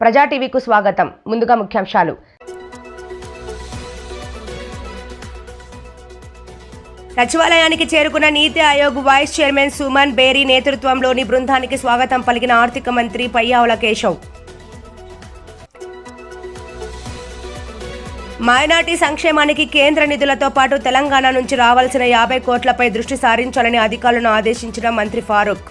ప్రజా టీవీకు స్వాగతం. ముందుగా ముఖ్యాంశాలు. సచివాలయానికి చేరుకున్న నీతి ఆయోగ్ వైస్ చైర్మన్ సుమన్ బేరీ నేతృత్వంలోని బృందానికి స్వాగతం పలికిన ఆర్థిక మంత్రి పయ్యావుల కేశవ్. మైనార్టీ సంక్షేమానికి కేంద్ర నిధులతో పాటు తెలంగాణ నుంచి రావాల్సిన 50 కోట్లపై దృష్టి సారించాలని అధికారులను ఆదేశించిన మంత్రి ఫారూక్.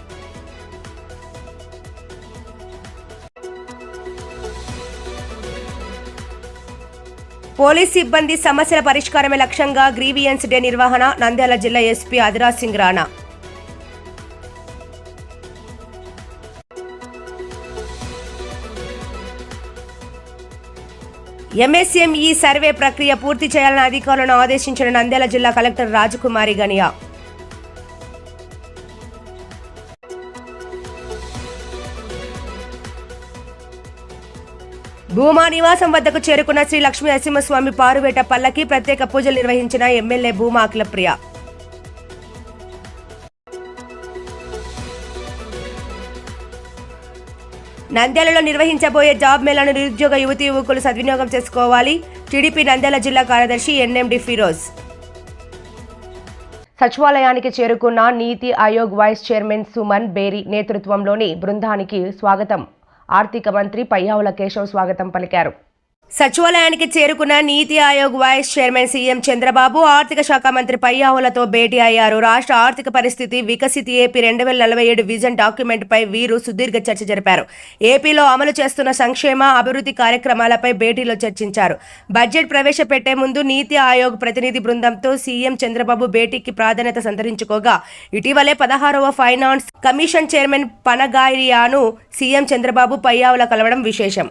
పోలీస్ సిబ్బంది సమస్యల పరిష్కారమే లక్ష్యంగా గ్రీవియన్స్ డే నిర్వహణ. నంద్యాల జిల్లా SP Adiraj Singh Rana. MSME survey ప్రక్రియ పూర్తి చేయాలని అధికారులను ఆదేశించిన నంద్యాల జిల్లా కలెక్టర్ రాజకుమారి గనియా. భూమా నివాసం వద్దకు చేరుకున్న శ్రీ లక్ష్మీ నరసింహస్వామి పారువేట పల్లకి ప్రత్యేక పూజలు నిర్వహించిన ఎమ్మెల్యే భూమా అఖిలప్రియ. నంద్యాలలో నిర్వహించబోయే జాబ్ మేళాను నిరుద్యోగ యువతీ యువకులు సద్వినియోగం చేసుకోవాలి. టీడీపీ నంద్యాల జిల్లా కార్యదర్శి ఎన్ఎండి ఫిరోజ్. సచివాలయానికి చేరుకున్న నీతి ఆయోగ్ వైస్ చైర్మన్ సుమన్ బేరీ నేతృత్వంలోని బృందానికి స్వాగతం ఆర్థిక మంత్రి పయ్యావుల కేశవ్ స్వాగతం పలికారు. సచివాలయానికి చేరుకున్న Niti Aayog vice chairman CM Chandrababu ఆర్థిక శాఖ మంత్రి పయ్యావులతో భేటీ అయ్యారు. రాష్ట్ర ఆర్థిక పరిస్థితి, వికసిత్ ఏపీ 2047 విజన్ డాక్యుమెంట్ పై వీరు సుదీర్ఘ చర్చ జరిపారు. ఏపీలో అమలు చేస్తున్న సంక్షేమ అభివృద్ధి కార్యక్రమాలపై భేటీలో చర్చించారు. బడ్జెట్ ప్రవేశపెట్టే ముందు నీతి ఆయోగ్ ప్రతినిధి బృందంతో సీఎం చంద్రబాబు భేటీకి ప్రాధాన్యత సంతరించుకోగా, ఇటీవలే 16వ ఫైనాన్స్ కమిషన్ చైర్మన్ పనగారియాను సీఎం చంద్రబాబు పయ్యావుల కలవడం విశేషం.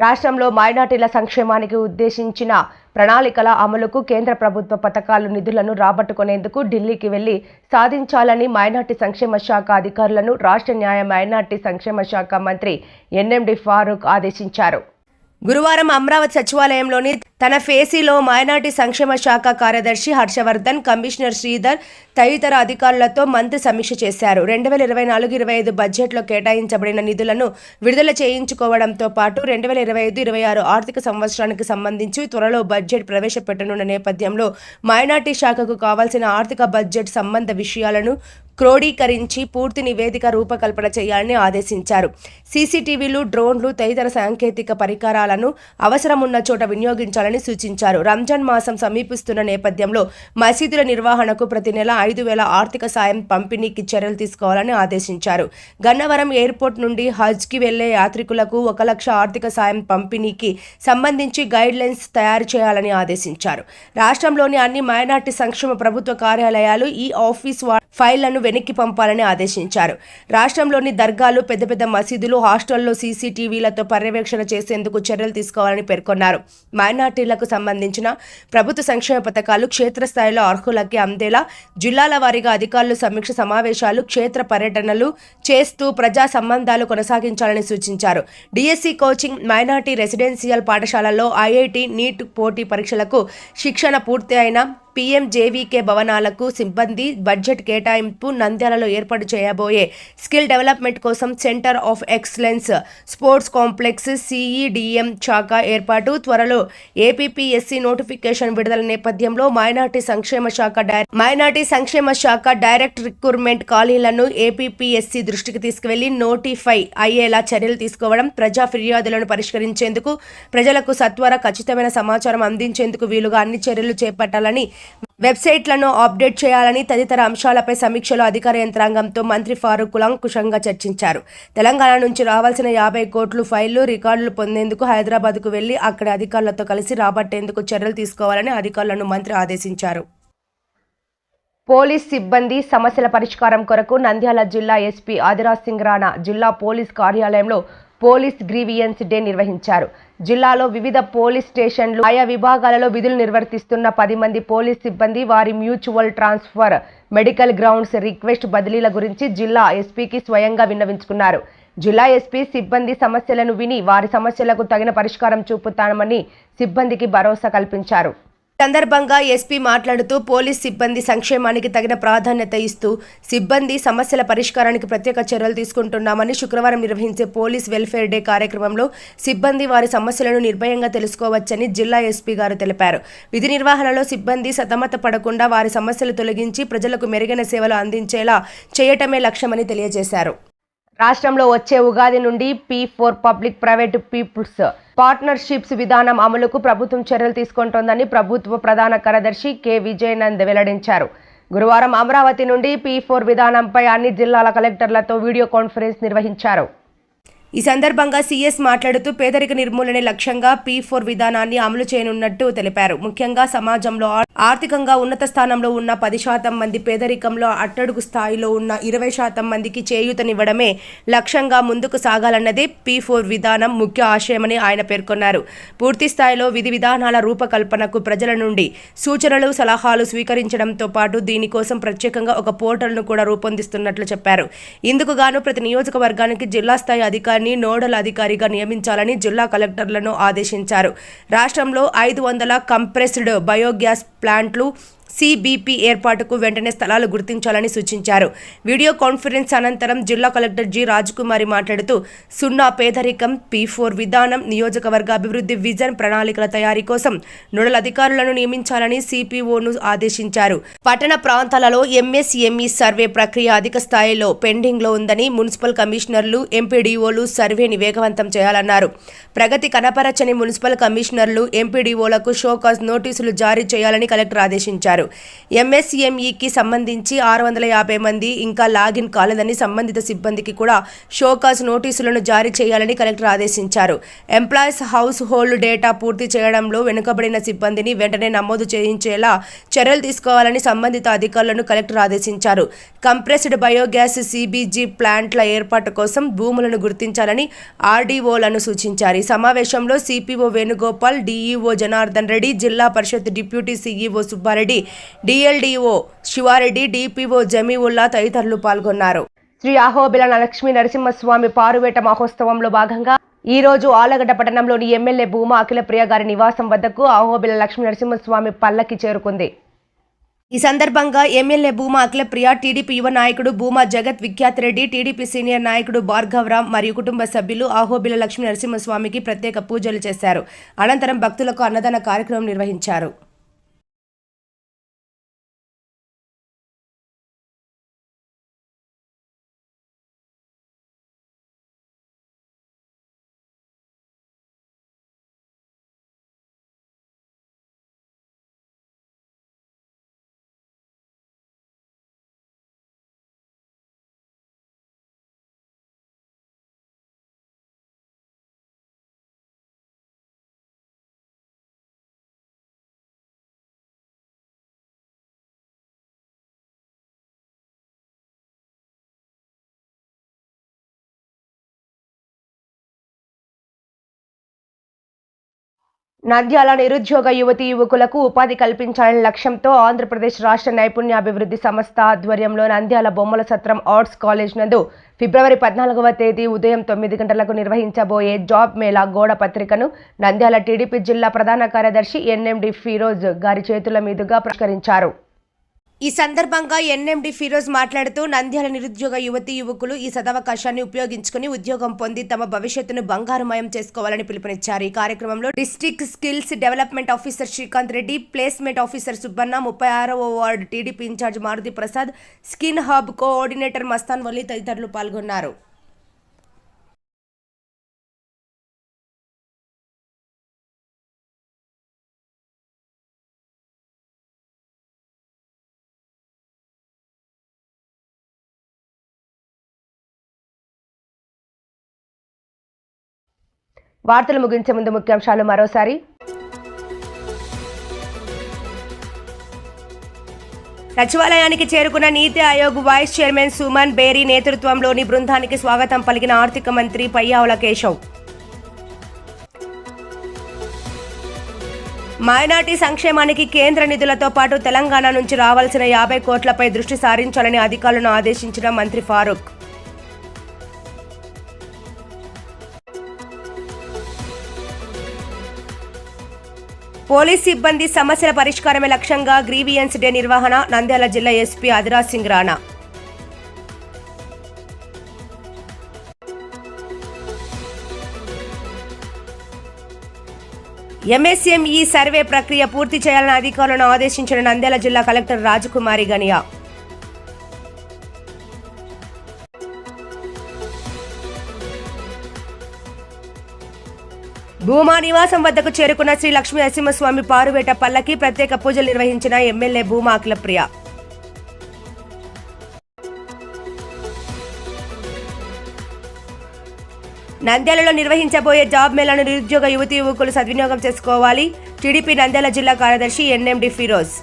రాష్ట్రంలో మైనార్టీల సంక్షేమానికి ఉద్దేశించిన ప్రణాళికల అమలుకు కేంద్ర ప్రభుత్వ పథకాలు నిధులను రాబట్టుకునేందుకు ఢిల్లీకి వెళ్లి సాధించాలని మైనార్టీ సంక్షేమ శాఖ అధికారులను రాష్ట్ర న్యాయ మైనార్టీ సంక్షేమ శాఖ మంత్రి ఎన్ఎండి ఫారూక్ ఆదేశించారు. గురువారం అమరావతి సచివాలయంలోని తన ఫేసీలో మైనార్టీ సంక్షేమ శాఖ కార్యదర్శి హర్షవర్ధన్, కమిషనర్ శ్రీధర్ తదితర అధికారులతో మంత్రి సమీక్ష చేశారు. 2024-25 బడ్జెట్లో కేటాయించబడిన నిధులను విడుదల చేయించుకోవడంతో పాటు 2025-26 ఆర్థిక సంవత్సరానికి సంబంధించి త్వరలో బడ్జెట్ ప్రవేశపెట్టనున్న నేపథ్యంలో మైనార్టీ శాఖకు కావాల్సిన ఆర్థిక బడ్జెట్ సంబంధ విషయాలను క్రోడీకరించి పూర్తి నివేదిక రూపకల్పన చేయాలని ఆదేశించారు. సీసీటీవీలు, డ్రోన్లు తదితర సాంకేతిక పరికరాలను అవసరమున్న చోట వినియోగించాలని సూచించారు. రంజాన్ మాసం సమీపిస్తున్న నేపథ్యంలో మసీదుల నిర్వహణకు ప్రతి నెల 5,000 ఆర్థిక సాయం పంపిణీకి చర్యలు తీసుకోవాలని ఆదేశించారు. గన్నవరం ఎయిర్పోర్ట్ నుండి హజ్కి వెళ్లే యాత్రికులకు 1 లక్ష ఆర్థిక సాయం పంపిణీకి సంబంధించి గైడ్ లైన్స్ తయారు చేయాలని ఆదేశించారు. రాష్ట్రంలోని అన్ని మైనార్టీ సంక్షేమ ప్రభుత్వ కార్యాలయాలు ఈ ఆఫీస్ ఫైళ్లను వెనక్కి పంపాలని ఆదేశించారు. రాష్ట్రంలోని దర్గాలు, పెద్ద పెద్ద మసీదులు, హాస్టల్లో సీసీటీవీలతో పర్యవేక్షణ చేసేందుకు చర్యలు తీసుకోవాలని పేర్కొన్నారు. మైనార్టీలకు సంబంధించిన ప్రభుత్వ సంక్షేమ పథకాలు క్షేత్రస్థాయిలో అర్హులకి అందేలా జిల్లాల వారీగా అధికారులు సమీక్ష సమావేశాలు, క్షేత్ర పర్యటనలు చేస్తూ ప్రజా సంబంధాలు కొనసాగించాలని సూచించారు. డిఎస్సి కోచింగ్, మైనార్టీ రెసిడెన్షియల్ పాఠశాలల్లో ఐఐటి, నీట్ పోటీ పరీక్షలకు శిక్షణ పూర్తి అయిన పీఎంజేవీకే భవనాలకు సిబ్బంది బడ్జెట్ కేటాయింపు, నంద్యాలలో ఏర్పాటు చేయబోయే స్కిల్ డెవలప్మెంట్ కోసం centre of excellence sports complex, సిఈడిఎం శాఖ ఏర్పాటు, త్వరలో ఏపీపీఎస్సీ నోటిఫికేషన్ విడుదల నేపథ్యంలో మైనార్టీ సంక్షేమ శాఖ డైరెక్ట్ రిక్రూట్మెంట్ ఖాళీలను ఏపీపీఎస్సీ దృష్టికి తీసుకువెళ్లి నోటిఫై అయ్యేలా చర్యలు తీసుకోవడం, ప్రజా ఫిర్యాదులను పరిష్కరించేందుకు, ప్రజలకు సత్వర ఖచ్చితమైన సమాచారం అందించేందుకు వీలుగా అన్ని చర్యలు చేపట్టాలని, వెబ్సైట్లను అప్డేట్ చేయాలని తదితర అంశాలపై సమీక్షలో అధికార యంత్రాంగంతో మంత్రి ఫారూక్ కులంకుషంగా చర్చించారు. తెలంగాణ నుంచి రావాల్సిన 50 కోట్ల ఫైళ్లు, రికార్డులు పొందేందుకు హైదరాబాద్కు వెళ్లి అక్కడి అధికారులతో కలిసి రాబట్టేందుకు చర్యలు తీసుకోవాలని అధికారులను మంత్రి ఆదేశించారు. పోలీస్ సిబ్బంది సమస్యల పరిష్కారం కొరకు నంద్యాల జిల్లా ఎస్పీ ఆదిరాజ్ సింగ్ రాణా జిల్లా పోలీస్ కార్యాలయంలో పోలీస్ గ్రీవియన్స్ డే నిర్వహించారు. జిల్లాలో వివిధ పోలీస్ స్టేషన్లు, ఆయా విభాగాలలో విధులు నిర్వర్తిస్తున్న 10 మంది పోలీస్ సిబ్బంది వారి mutual transfer, medical grounds request బదిలీల గురించి జిల్లా ఎస్పీకి స్వయంగా విన్నవించుకున్నారు. జిల్లా ఎస్పీ సిబ్బంది సమస్యలను విని వారి సమస్యలకు తగిన పరిష్కారం చూపుతామని సిబ్బందికి భరోసా కల్పించారు. సందర్భంగా ఎస్పీ మాట్లాడుతూ పోలీస్ సిబ్బంది సంక్షేమానికి తగిన ప్రాధాన్యత ఇస్తూ సిబ్బంది సమస్యల పరిష్కారానికి ప్రత్యేక చర్యలు తీసుకుంటున్నామని, శుక్రవారం నిర్వహించే పోలీస్ వెల్ఫేర్ డే కార్యక్రమంలో సిబ్బంది వారి సమస్యలను నిర్భయంగా తెలుసుకోవచ్చని జిల్లా ఎస్పీ గారు తెలిపారు. విధి నిర్వహణలో సిబ్బంది సతమత పడకుండా వారి సమస్యలు తొలగించి ప్రజలకు మెరుగైన సేవలు అందించేలా చేయటమే లక్ష్యమని తెలియజేశారు. రాష్ట్రంలో వచ్చే ఉగాది నుండి P4 public private peoples partnerships విధానం అమలుకు ప్రభుత్వం చర్యలు తీసుకుంటోందని ప్రభుత్వ ప్రధాన కార్యదర్శి కె విజయనంద్ వెల్లడించారు. గురువారం అమరావతి నుండి P4 విధానంపై అన్ని జిల్లాల కలెక్టర్లతో వీడియో కాన్ఫరెన్స్ నిర్వహించారు. ఈ సందర్భంగా సీఎస్ మాట్లాడుతూ పేదరిక నిర్మూలనే లక్ష్యంగా P4 విధానాన్ని అమలు చేయనున్నట్టు తెలిపారు. ముఖ్యంగా సమాజంలో ఆర్థికంగా ఉన్నత స్థానంలో ఉన్న 10% మంది, పేదరికంలో అట్టడుగు స్థాయిలో ఉన్న 20% మందికి చేయూతనివ్వడమే లక్ష్యంగా ముందుకు సాగాలన్నదే P4 విధానం ముఖ్య ఆశయమని ఆయన పేర్కొన్నారు. పూర్తి స్థాయిలో విధి విధానాల రూపకల్పనకు ప్రజల నుండి సూచనలు, సలహాలు స్వీకరించడంతో పాటు దీనికోసం ప్రత్యేకంగా ఒక పోర్టల్ను కూడా రూపొందిస్తున్నట్లు చెప్పారు. ఇందుకు గాను ప్రతి నియోజకవర్గానికి జిల్లా స్థాయి అధికారిని నోడల్ అధికారిగా నియమించాలని జిల్లా కలెక్టర్లను ఆదేశించారు. రాష్ట్రంలో 500 కంప్రెస్డ్ బయోగ్యాస్ ప్లాంట్లు, CBP ఏర్పాటుకు వెంటనే స్థలాలు గుర్తించాలని సూచించారు. వీడియో కాన్ఫరెన్స్ అనంతరం జిల్లా కలెక్టర్ జి రాజకుమారి మాట్లాడుతూ సున్నా పేదరికం, P4 విధానం, నియోజకవర్గ అభివృద్ధి విజన్ ప్రణాళికల తయారీ కోసం నోడల్ అధికారులను నియమించాలని CPOను ఆదేశించారు. పట్టణ ప్రాంతాలలో MSME సర్వే ప్రక్రియ అధిక స్థాయిలో పెండింగ్లో ఉందని, మున్సిపల్ కమిషనర్లు, MPDOలు సర్వేని వేగవంతం చేయాలన్నారు. ప్రగతి కనపరచని మున్సిపల్ కమిషనర్లు, MPDOలకు షోకాజ్ నోటీసులు జారీ చేయాలని కలెక్టర్ ఆదేశించారు. MSMEకి సంబంధించి 650 మంది ఇంకా లాగిన్ కాలేదని, సంబంధిత సిబ్బందికి కూడా షోకాజ్ నోటీసులను జారీ చేయాలని కలెక్టర్ ఆదేశించారు. ఎంప్లాయీస్ హౌస్ హోల్డ్ డేటా పూర్తి చేయడంలో వెనుకబడిన సిబ్బందిని వెంటనే నమోదు చేయించేలా చర్యలు తీసుకోవాలని సంబంధిత అధికారులను కలెక్టర్ ఆదేశించారు. కంప్రెస్డ్ బయోగ్యాస్ CBG ప్లాంట్ల ఏర్పాటు కోసం భూములను గుర్తించాలని RDOలను సూచించారు. ఈ సమావేశంలో CPO Venugopal, DEO Janardhan Reddy, Zilla Parishad deputy CEO Subbareddy, DLDO Sivareddy, DPO Jamiulla తదితరులు పాల్గొన్నారు. శ్రీ అహోబిల లక్ష్మీ నరసింహస్వామి పారువేట మహోత్సవంలో భాగంగా ఈ రోజు ఆలగడ్డ పట్టణంలోని ఎమ్మెల్యే భూమా అఖిలప్రియ గారి నివాసం వద్దకు అహోబిల లక్ష్మీ నరసింహస్వామి పల్లకి చేరుకుంది. ఈ సందర్భంగా ఎమ్మెల్యే భూమా అఖిలప్రియ, టీడీపీ యువ నాయకుడు భూమా జగత్ విఖ్యాతరెడ్డి, టీడీపీ సీనియర్ నాయకుడు భార్గవరామ్ మరియు కుటుంబ సభ్యులు అహోబిల లక్ష్మీ నరసింహస్వామికి ప్రత్యేక పూజలు చేశారు. అనంతరం భక్తులకు అన్నదాన కార్యక్రమం నిర్వహించారు. నంద్యాల నిరుద్యోగ యువతీ యువకులకు ఉపాధి కల్పించాలనే లక్ష్యంతో ఆంధ్రప్రదేశ్ రాష్ట్ర నైపుణ్యాభివృద్ధి సంస్థ ఆధ్వర్యంలో నంద్యాల బొమ్మల సత్రం ఆర్ట్స్ కాలేజ్ నందు ఫిబ్రవరి 14వ తేదీ ఉదయం 9 గంటలకు నిర్వహించబోయే జాబ్ మేళా గోడ పత్రికను నంద్యాల టీడీపీ జిల్లా ప్రధాన కార్యదర్శి ఎన్ఎండి ఫిరోజ్ గారి చేతుల మీదుగా ప్రచురించారు. ఈ సందర్భంగా ఎన్ఎండి ఫిరోజ్ మాట్లాడుతూ నంద్యాల నిరుద్యోగ యువతీ యువకులు ఈ సదవకాశాన్ని ఉపయోగించుకుని ఉద్యోగం పొంది తమ భవిష్యత్తును బంగారుమయం చేసుకోవాలని పిలుపునిచ్చారు. ఈ కార్యక్రమంలో district skills development officer Srikanth Reddy, placement officer Subbanna, 36వ ward TDP incharge Maruthi Prasad, skin hub coordinator Mastan Vali తదితరులు పాల్గొన్నారు. వార్తలు ముగించే ముందు ముఖ్యాంశాలు మరోసారి. సచివాలయానికి చేరుకున్న నీతి ఆయోగ్ వైస్ చైర్మన్ సుమన్ బేరీ నేతృత్వంలోని బృందానికి స్వాగతం పలికిన ఆర్థిక మంత్రి పయ్యావుల కేశవ్. మైనార్టీ సంక్షేమానికి కేంద్ర నిధులతో పాటు తెలంగాణ నుంచి రావాల్సిన 50 కోట్లపై దృష్టి సారించాలని అధికారులను ఆదేశించిన మంత్రి ఫారూక్. పోలీస్ సిబ్బంది సమస్యల పరిష్కారమే లక్ష్యంగా గ్రీవియన్స్ డే నిర్వహణ నంద్యాల జిల్లా SP Adiraj Singh Rana. MSME survey ప్రక్రియ పూర్తి చేయాలని అధికారులను ఆదేశించిన నంద్యాల జిల్లా కలెక్టర్ రాజకుమారి గనియా. భూమా నివాసం వద్దకు చేరుకున్న శ్రీ లక్ష్మీ నరసింహస్వామి పారువేట పల్లకి ప్రత్యేక పూజలు నిర్వహించిన ఎమ్మెల్యే భూమా అఖిలప్రియ. నంద్యాలలో నిర్వహించబోయే జాబ్ మేళాను నిరుద్యోగ యువతీ యువకులు సద్వినియోగం చేసుకోవాలి. టీడీపీ నంద్యాల జిల్లా కార్యదర్శి ఎన్ఎండి ఫిరోజ్.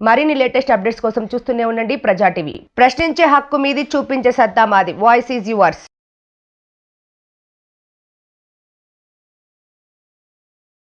మరిన్ని లేటెస్ట్ అప్డేట్స్ కోసం చూస్తూనే ఉండండి ప్రజా టీవీ. ప్రశ్నించే హక్కు మీది, చూపించే సత్తా మాది. Voice is yours.